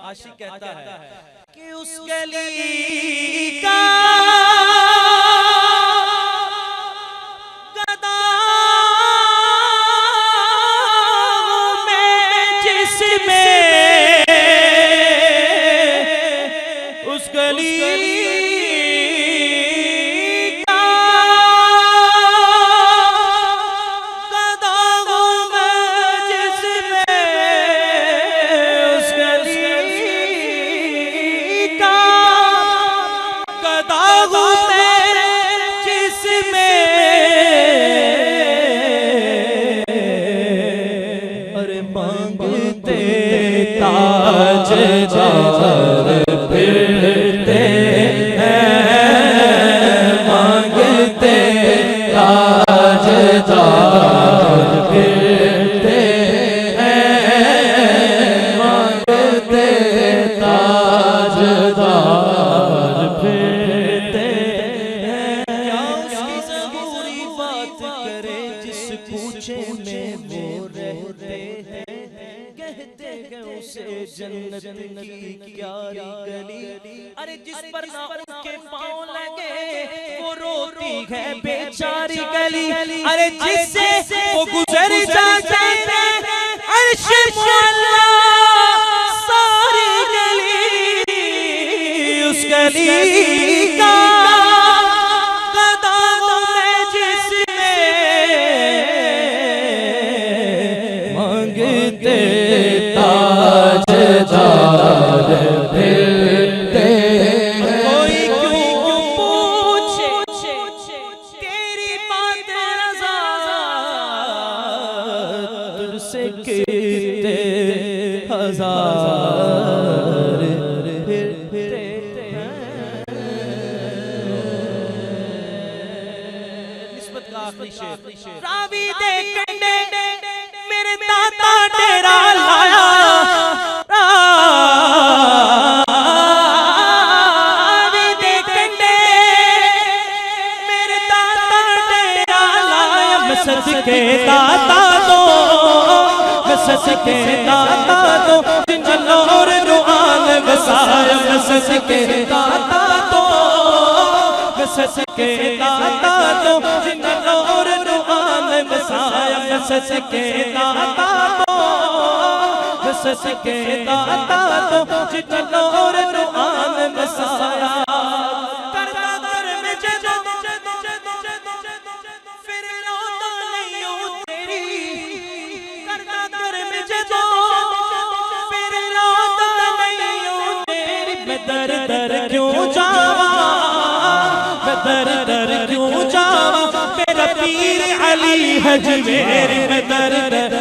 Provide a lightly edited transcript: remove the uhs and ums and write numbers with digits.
आशिक कहता है कि उस गली का गदा में जिसमें उस गली ताजदार फिरते हैं मांगते ताजदार फिरते हैं मांगते ताजदार फिरते हैं। क्या उसकी ज़रूरी बात करे जिस पूछे में वो रहते हैं, कहते हैं उसे जन्नत की प्यारी गली। अरे जिस पर ना उनके पाँव लगे वो रोती है बेचारी गली। अरे जिससे वो गुजर जाते हैं अर्श मुअल्ला सारी गली, उस गली का कदम में जिसमें मांगते ताजदार फिरते हैं। कोई क्यों पूछे तेरी बात रज़ा तुझसे कितने हजार फिरते हैं। निस्बत का आखिरी शेर। रावी दे कंडे मेरे दाता डेरा लाया, सदके दाता दो, सदके दाता दो जिंजलोर रुआन वसाया, सदके दाता दो, सदके दाता दो जिंजलोर रुआन सच के दाता तो सच के दाता तो जितना और नु आन मसाया करदा कर में जदों फिर रोता नहीं हूं तेरी करदा कर में जदों फिर रोता नहीं हूं तेरी मैं दर दर क्यों जावा मैं दर दर क्यों जावा मेरा पीर अली हजमेर में दर दर